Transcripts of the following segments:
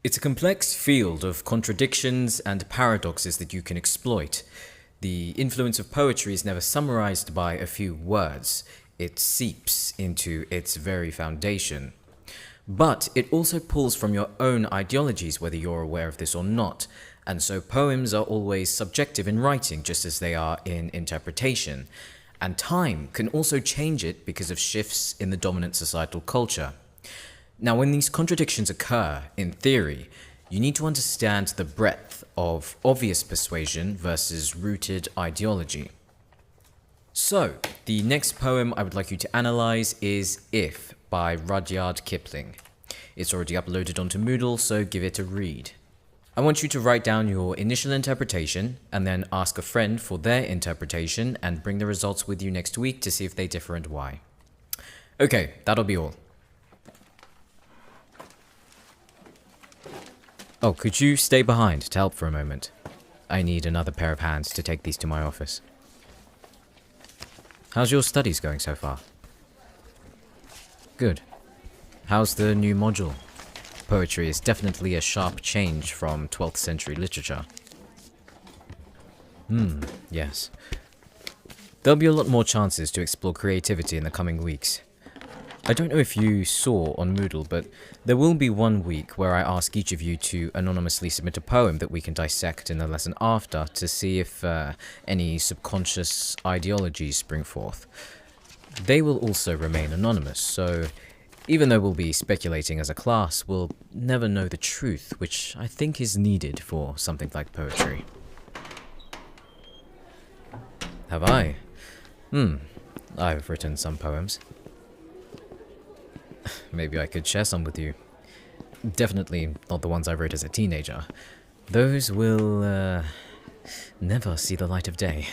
It's a complex field of contradictions and paradoxes that you can exploit. The influence of poetry is never summarized by a few words. It seeps into its very foundation. But it also pulls from your own ideologies, whether you're aware of this or not. And so poems are always subjective in writing, just as they are in interpretation. And time can also change it because of shifts in the dominant societal culture. Now, when these contradictions occur, in theory, you need to understand the breadth of obvious persuasion versus rooted ideology. So, the next poem I would like you to analyze is If by Rudyard Kipling. It's already uploaded onto Moodle, so give it a read. I want you to write down your initial interpretation and then ask a friend for their interpretation and bring the results with you next week to see if they differ and why. Okay, that'll be all. Oh, could you stay behind to help for a moment? I need another pair of hands to take these to my office. How's your studies going so far? Good. How's the new module? Poetry is definitely a sharp change from 12th century literature. Yes. There'll be a lot more chances to explore creativity in the coming weeks. I don't know if you saw on Moodle, but there will be one week where I ask each of you to anonymously submit a poem that we can dissect in the lesson after to see if any subconscious ideologies spring forth. They will also remain anonymous, so even though we'll be speculating as a class, we'll never know the truth, which I think is needed for something like poetry. Have I? I've written some poems. Maybe I could share some with you. Definitely not the ones I wrote as a teenager. Those will, never see the light of day.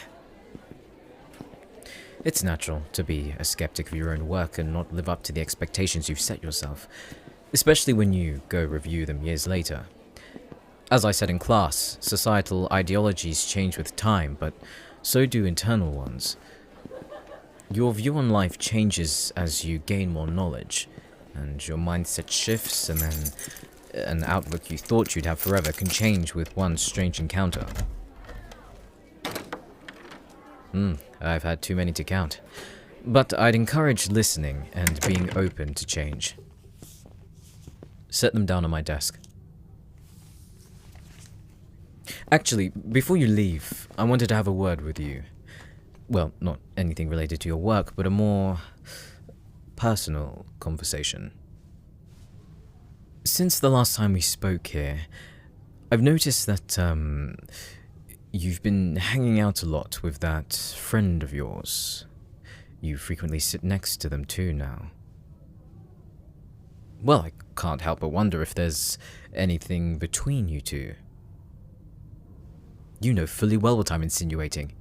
It's natural to be a skeptic of your own work and not live up to the expectations you've set yourself, especially when you go review them years later. As I said in class, societal ideologies change with time, but so do internal ones. Your view on life changes as you gain more knowledge, and your mindset shifts, and then an outlook you thought you'd have forever can change with one strange encounter. I've had too many to count. But I'd encourage listening and being open to change. Set them down on my desk. Actually, before you leave, I wanted to have a word with you. Well, not anything related to your work, but a more personal conversation. Since the last time we spoke here, I've noticed that, you've been hanging out a lot with that friend of yours. You frequently sit next to them too now. Well, I can't help but wonder if there's anything between you two. You know fully well what I'm insinuating.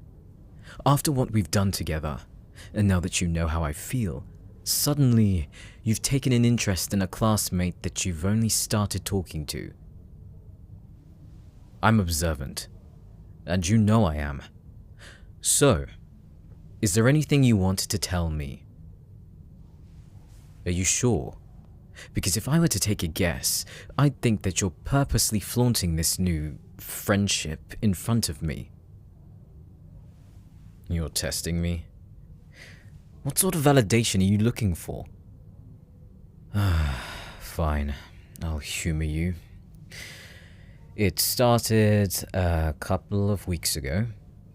After what we've done together, and now that you know how I feel, suddenly you've taken an interest in a classmate that you've only started talking to. I'm observant, and you know I am. So, is there anything you want to tell me? Are you sure? Because if I were to take a guess, I'd think that you're purposely flaunting this new friendship in front of me. You're testing me? What sort of validation are you looking for? Fine, I'll humor you. It started a couple of weeks ago.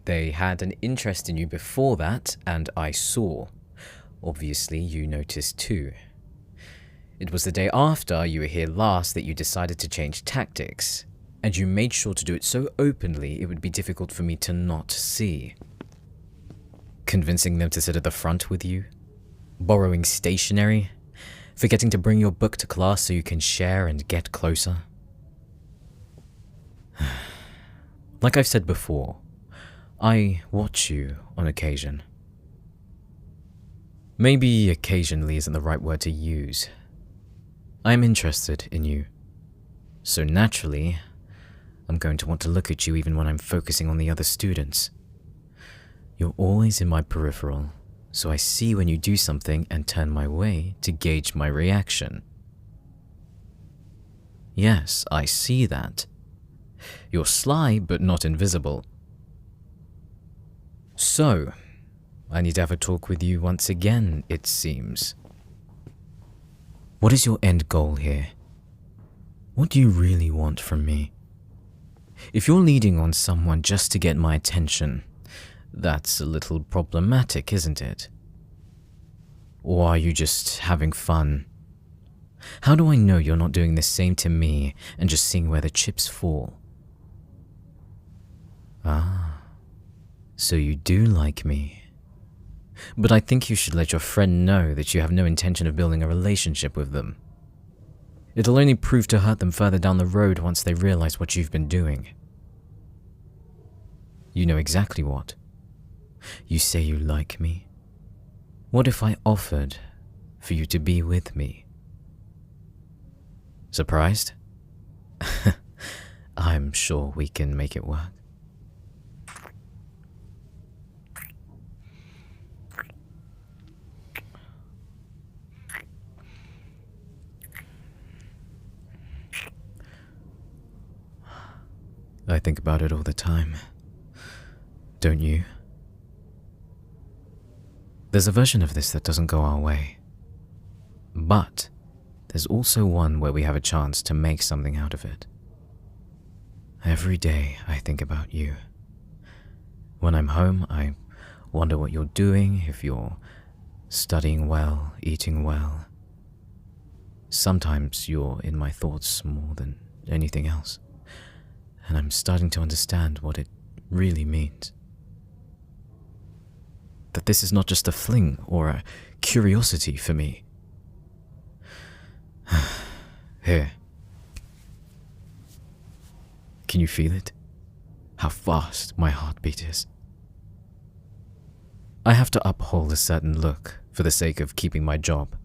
They had an interest in you before that, and I saw. Obviously, you noticed too. It was the day after you were here last that you decided to change tactics, and you made sure to do it so openly it would be difficult for me to not see. Convincing them to sit at the front with you, borrowing stationery, forgetting to bring your book to class so you can share and get closer. Like I've said before, I watch you on occasion. Maybe occasionally isn't the right word to use. I'm interested in you, so naturally, I'm going to want to look at you even when I'm focusing on the other students. You're always in my peripheral, so I see when you do something and turn my way to gauge my reaction. Yes, I see that. You're sly, but not invisible. So, I need to have a talk with you once again, it seems. What is your end goal here? What do you really want from me? If you're leading on someone just to get my attention, that's a little problematic, isn't it? Or are you just having fun? How do I know you're not doing the same to me and just seeing where the chips fall? Ah, so you do like me. But I think you should let your friend know that you have no intention of building a relationship with them. It'll only prove to hurt them further down the road once they realize what you've been doing. You know exactly what. You say you like me. What if I offered for you to be with me? Surprised? I'm sure we can make it work. I think about it all the time. Don't you? There's a version of this that doesn't go our way. But there's also one where we have a chance to make something out of it. Every day I think about you. When I'm home, I wonder what you're doing, if you're studying well, eating well. Sometimes you're in my thoughts more than anything else. And I'm starting to understand what it really means. That this is not just a fling or a curiosity for me. Here. Can you feel it? How fast my heartbeat is. I have to uphold a certain look for the sake of keeping my job.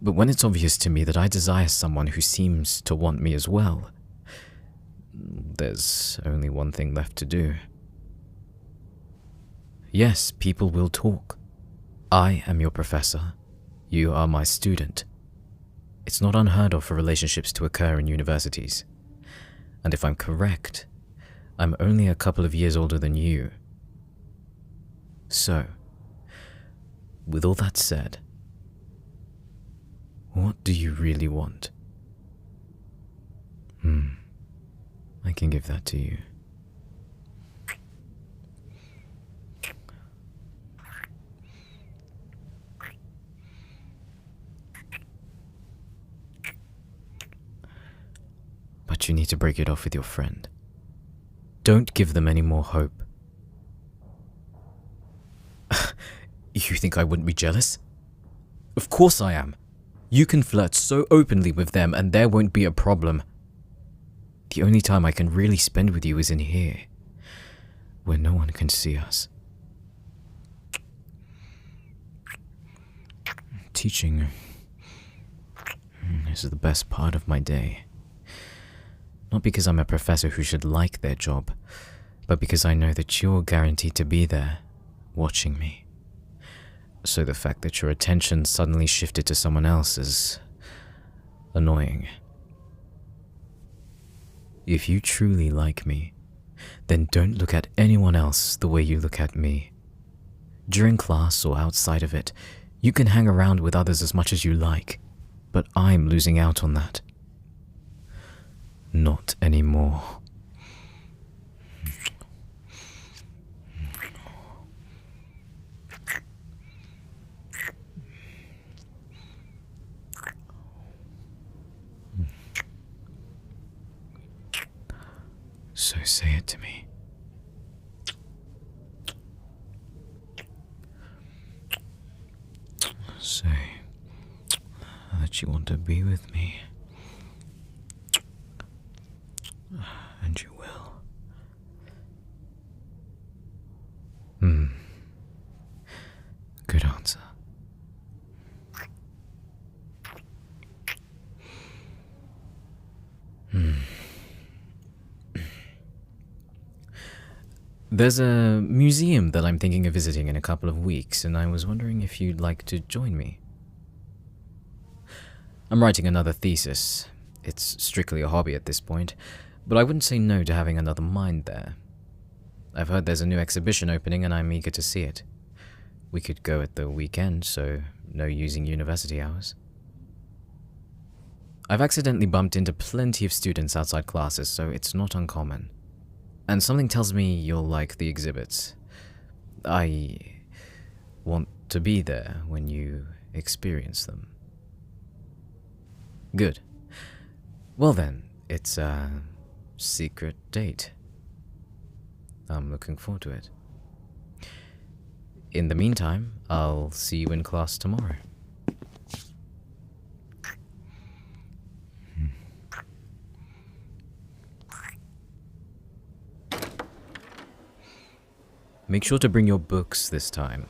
But when it's obvious to me that I desire someone who seems to want me as well, there's only one thing left to do. Yes, people will talk. I am your professor. You are my student. It's not unheard of for relationships to occur in universities. And if I'm correct, I'm only a couple of years older than you. So, with all that said, what do you really want? I can give that to you. But you need to break it off with your friend. Don't give them any more hope. You think I wouldn't be jealous? Of course I am. You can flirt so openly with them and there won't be a problem. The only time I can really spend with you is in here, where no one can see us. Teaching is the best part of my day. Not because I'm a professor who should like their job, but because I know that you're guaranteed to be there, watching me. So the fact that your attention suddenly shifted to someone else is annoying. If you truly like me, then don't look at anyone else the way you look at me. During class or outside of it, you can hang around with others as much as you like, but I'm losing out on that. Not anymore. So say it to me. Say that you want to be with me. And you will. Good answer. There's a museum that I'm thinking of visiting in a couple of weeks, and I was wondering if you'd like to join me. I'm writing another thesis, It's strictly a hobby at this point, but I wouldn't say no to having another mind there. I've heard there's a new exhibition opening and I'm eager to see it. We could go at the weekend, so no using university hours. I've accidentally bumped into plenty of students outside classes, so it's not uncommon. And something tells me you'll like the exhibits. I want to be there when you experience them. Good. Well then, it's a secret date. I'm looking forward to it. In the meantime, I'll see you in class tomorrow. Make sure to bring your books this time.